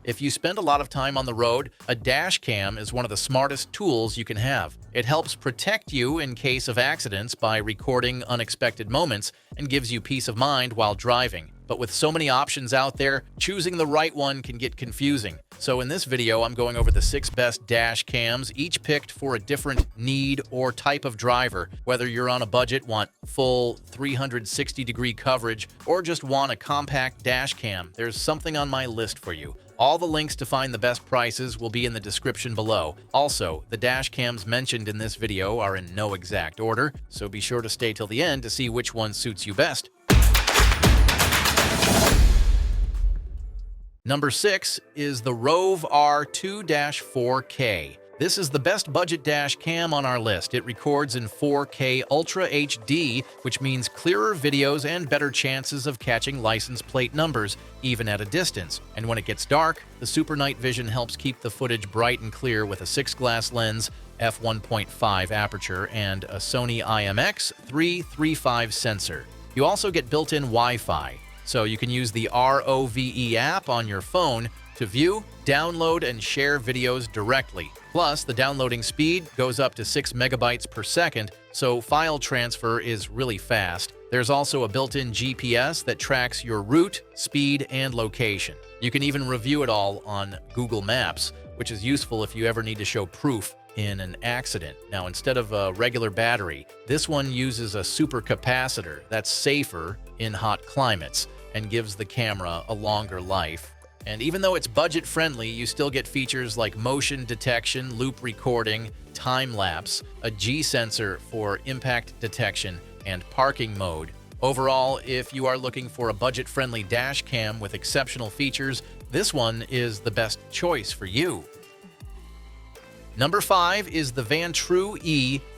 If you spend a lot of time on the road, a dash cam is one of the smartest tools you can have. It helps protect you in case of accidents by recording unexpected moments and gives you peace of mind while driving. But with so many options out there, choosing the right one can get confusing. So in this video, I'm going over the 6 best dash cams, each picked for a different need or type of driver. Whether you're on a budget, want full 360-degree coverage, or just want a compact dash cam, there's something on my list for you. All the links to find the best prices will be in the description below. Also, the dash cams mentioned in this video are in no exact order, so be sure to stay till the end to see which one suits you best. Number 6 is the Rove R2-4K. This is the best budget dash cam on our list. It records in 4K Ultra HD, which means clearer videos and better chances of catching license plate numbers, even at a distance. And when it gets dark, the super night vision helps keep the footage bright and clear with a 6-glass lens, f1.5 aperture, and a Sony IMX335 sensor. You also get built-in Wi-Fi, so you can use the Rove app on your phone to view, download, and share videos directly. Plus, the downloading speed goes up to 6 megabytes per second, so file transfer is really fast. There's also a built-in GPS that tracks your route, speed, and location. You can even review it all on Google Maps, which is useful if you ever need to show proof in an accident. Now, instead of a regular battery, this one uses a supercapacitor that's safer in hot climates and gives the camera a longer life. And even though it's budget-friendly, you still get features like motion detection, loop recording, time-lapse, a G-sensor for impact detection, and parking mode. Overall, if you are looking for a budget-friendly dash cam with exceptional features, this one is the best choice for you. Number 5 is the Vantrue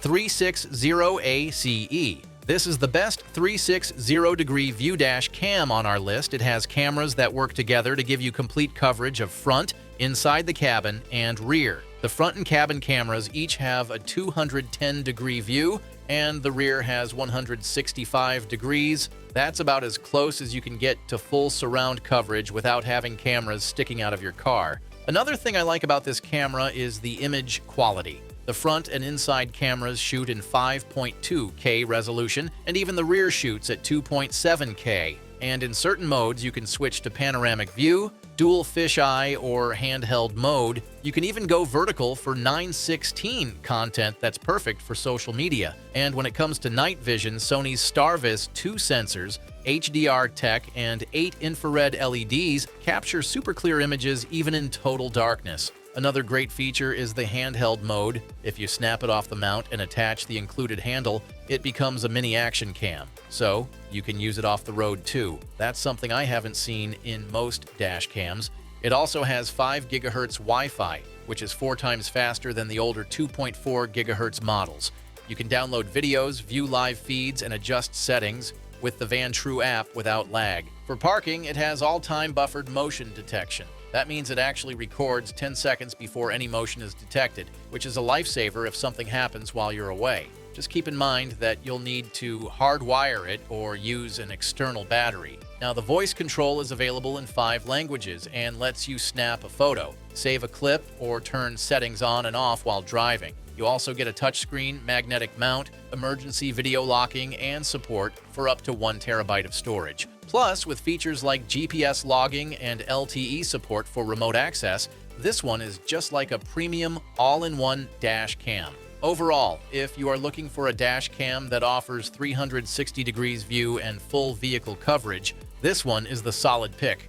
E360 ACE. This is the best 360-degree view dash cam on our list. It has cameras that work together to give you complete coverage of front, inside the cabin, and rear. The front and cabin cameras each have a 210-degree view, and the rear has 165 degrees. That's about as close as you can get to full surround coverage without having cameras sticking out of your car. Another thing I like about this camera is the image quality. The front and inside cameras shoot in 5.2K resolution, and even the rear shoots at 2.7K. And in certain modes, you can switch to panoramic view, dual fisheye, or handheld mode. You can even go vertical for 9:16 content that's perfect for social media. And when it comes to night vision, Sony's StarVis 2 sensors, HDR tech, and 8 infrared LEDs capture super clear images even in total darkness. Another great feature is the handheld mode. If you snap it off the mount and attach the included handle, it becomes a mini action cam. So you can use it off the road too. That's something I haven't seen in most dash cams. It also has 5 GHz Wi-Fi, which is 4 times faster than the older 2.4 GHz models. You can download videos, view live feeds, and adjust settings with the Vantrue app without lag. For parking, it has all-time buffered motion detection. That means it actually records 10 seconds before any motion is detected, which is a lifesaver if something happens while you're away. Just keep in mind that you'll need to hardwire it or use an external battery. Now, the voice control is available in 5 languages and lets you snap a photo, save a clip, or turn settings on and off while driving. You also get a touchscreen, magnetic mount, emergency video locking, and support for up to 1 terabyte of storage. Plus, with features like GPS logging and LTE support for remote access, this one is just like a premium all-in-one dash cam. Overall, if you are looking for a dash cam that offers 360 degrees view and full vehicle coverage, this one is the solid pick.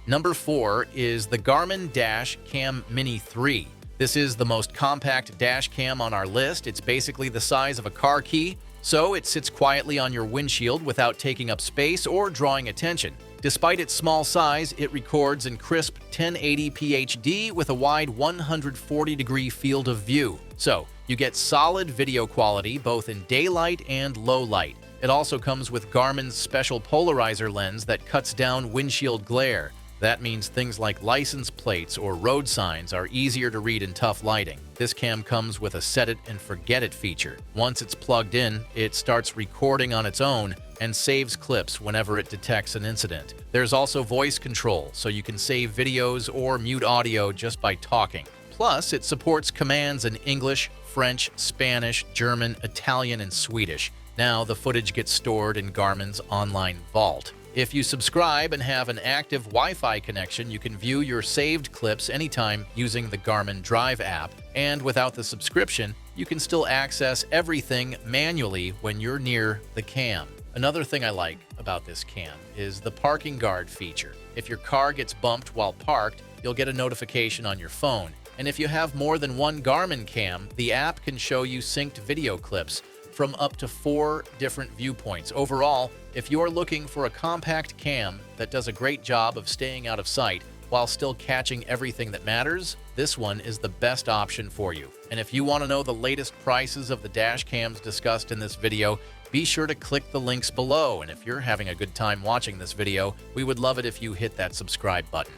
Number 4 is the Garmin Dash Cam Mini 3. This is the most compact dash cam on our list. It's basically the size of a car key, so it sits quietly on your windshield without taking up space or drawing attention. Despite its small size, it records in crisp 1080p HD with a wide 140-degree field of view. So, you get solid video quality both in daylight and low light. It also comes with Garmin's special polarizer lens that cuts down windshield glare. That means things like license plates or road signs are easier to read in tough lighting. This cam comes with a set it and forget it feature. Once it's plugged in, it starts recording on its own, and saves clips whenever it detects an incident. There's also voice control, so you can save videos or mute audio just by talking. Plus, it supports commands in English, French, Spanish, German, Italian, and Swedish. Now, the footage gets stored in Garmin's online vault. If you subscribe and have an active Wi-Fi connection, you can view your saved clips anytime using the Garmin Drive app. And without the subscription, you can still access everything manually when you're near the cam. Another thing I like about this cam is the parking guard feature. If your car gets bumped while parked, you'll get a notification on your phone. And if you have more than one Garmin cam, the app can show you synced video clips from up to 4 different viewpoints. Overall, if you're looking for a compact cam that does a great job of staying out of sight while still catching everything that matters, this one is the best option for you. And if you want to know the latest prices of the dash cams discussed in this video, be sure to click the links below. And if you're having a good time watching this video, we would love it if you hit that subscribe button.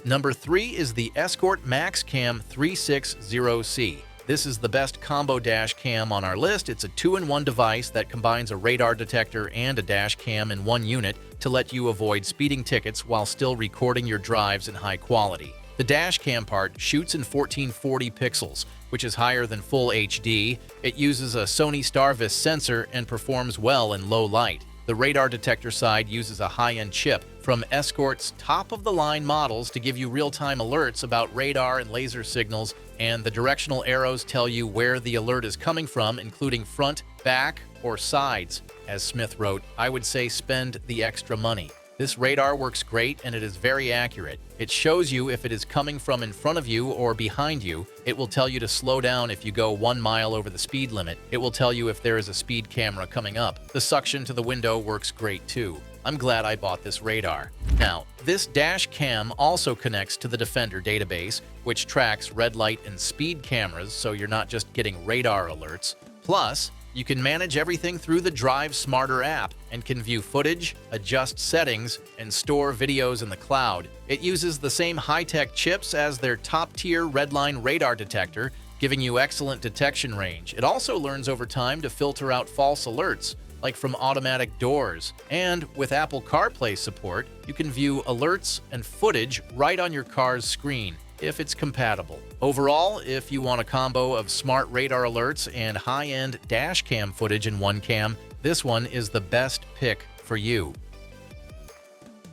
Number 3 is the Escort Max Cam 360C. This is the best combo dash cam on our list. It's a 2-in-1 device that combines a radar detector and a dash cam in one unit to let you avoid speeding tickets while still recording your drives in high quality. The dash cam part shoots in 1440 pixels, which is higher than full HD. It uses a Sony StarVis sensor and performs well in low light. The radar detector side uses a high-end chip from Escort's top-of-the-line models to give you real-time alerts about radar and laser signals, and the directional arrows tell you where the alert is coming from, including front, back, or sides. As Smith wrote, "I would say spend the extra money." This radar works great and it is very accurate. It shows you if it is coming from in front of you or behind you. It will tell you to slow down if you go 1 mile over the speed limit. It will tell you if there is a speed camera coming up. The suction to the window works great too. I'm glad I bought this radar. Now, this dash cam also connects to the Defender database, which tracks red light and speed cameras, so you're not just getting radar alerts. Plus, you can manage everything through the Drive Smarter app and can view footage, adjust settings, and store videos in the cloud. It uses the same high-tech chips as their top-tier Redline radar detector, giving you excellent detection range. It also learns over time to filter out false alerts, like from automatic doors. And with Apple CarPlay support, you can view alerts and footage right on your car's screen, if it's compatible. Overall, if you want a combo of smart radar alerts and high-end dash cam footage in one cam, this one is the best pick for you.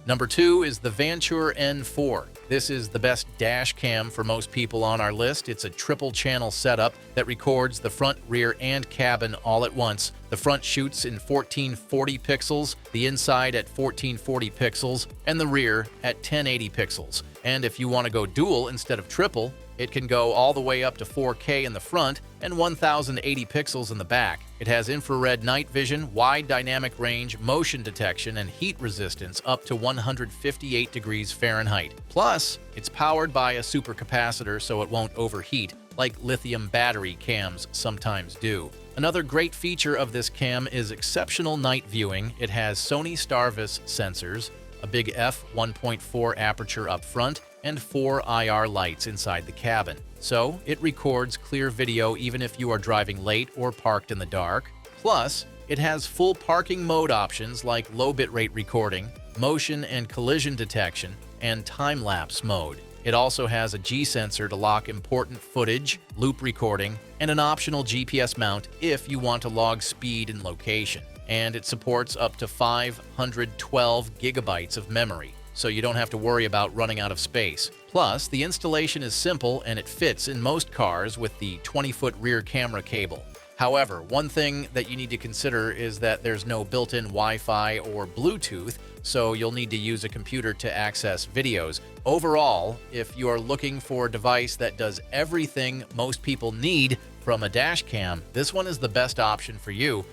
Number 2 is the Vantrue N4. This is the best dash cam for most people on our list. It's a triple-channel setup that records the front, rear, and cabin all at once. The front shoots in 1440 pixels, the inside at 1440 pixels, and the rear at 1080 pixels. And if you want to go dual instead of triple, it can go all the way up to 4K in the front and 1080 pixels in the back. It has infrared night vision, wide dynamic range, motion detection, and heat resistance up to 158 degrees Fahrenheit. Plus, it's powered by a supercapacitor so it won't overheat, like lithium battery cams sometimes do. Another great feature of this cam is exceptional night viewing. It has Sony StarVis sensors, a big f1.4 aperture up front, and 4 IR lights inside the cabin. So it records clear video even if you are driving late or parked in the dark. Plus, it has full parking mode options like low bitrate recording, motion and collision detection, and time-lapse mode. It also has a G-sensor to lock important footage, loop recording, and an optional GPS mount if you want to log speed and location. And it supports up to 512 gigabytes of memory, so you don't have to worry about running out of space. Plus, the installation is simple and it fits in most cars with the 20-foot rear camera cable. However, one thing that you need to consider is that there's no built-in Wi-Fi or Bluetooth, so you'll need to use a computer to access videos. Overall, if you are looking for a device that does everything most people need from a dash cam, this one is the best option for you.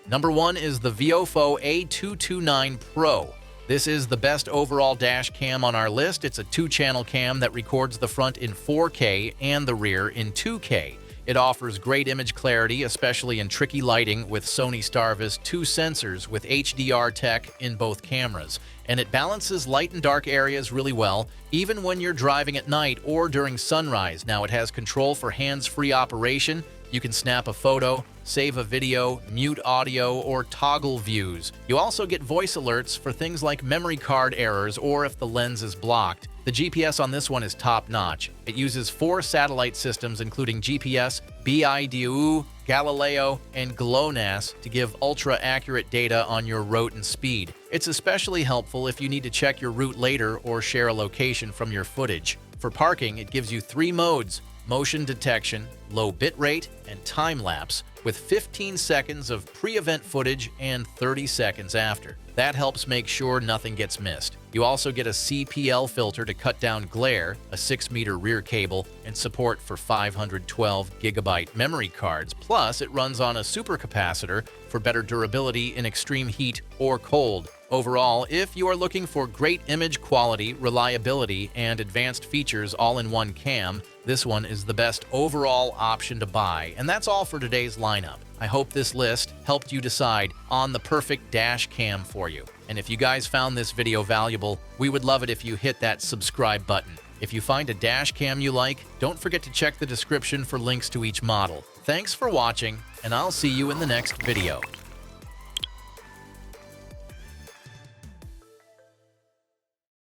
Number 1 is the Viofo A229 Pro. This is the best overall dash cam on our list. It's a 2-channel cam that records the front in 4K and the rear in 2K. It offers great image clarity, especially in tricky lighting, with Sony StarVis 2 sensors with HDR tech in both cameras. And it balances light and dark areas really well, even when you're driving at night or during sunrise. Now, it has control for hands-free operation. You can snap a photo, save a video, mute audio, or toggle views. You also get voice alerts for things like memory card errors or if the lens is blocked. The GPS on this one is top-notch. It uses 4 satellite systems including GPS, BIDU, Galileo, and GLONASS to give ultra-accurate data on your route and speed. It's especially helpful if you need to check your route later or share a location from your footage. For parking, it gives you 3 modes: motion detection, low bitrate, and time-lapse, with 15 seconds of pre-event footage and 30 seconds after. That helps make sure nothing gets missed. You also get a CPL filter to cut down glare, a 6-meter rear cable, and support for 512GB memory cards. Plus, it runs on a supercapacitor for better durability in extreme heat or cold. Overall, if you are looking for great image quality, reliability, and advanced features all in one cam, this one is the best overall option to buy. And that's all for today's lineup. I hope this list helped you decide on the perfect dash cam for you. And if you guys found this video valuable, we would love it if you hit that subscribe button. If you find a dash cam you like, don't forget to check the description for links to each model. Thanks for watching, and I'll see you in the next video.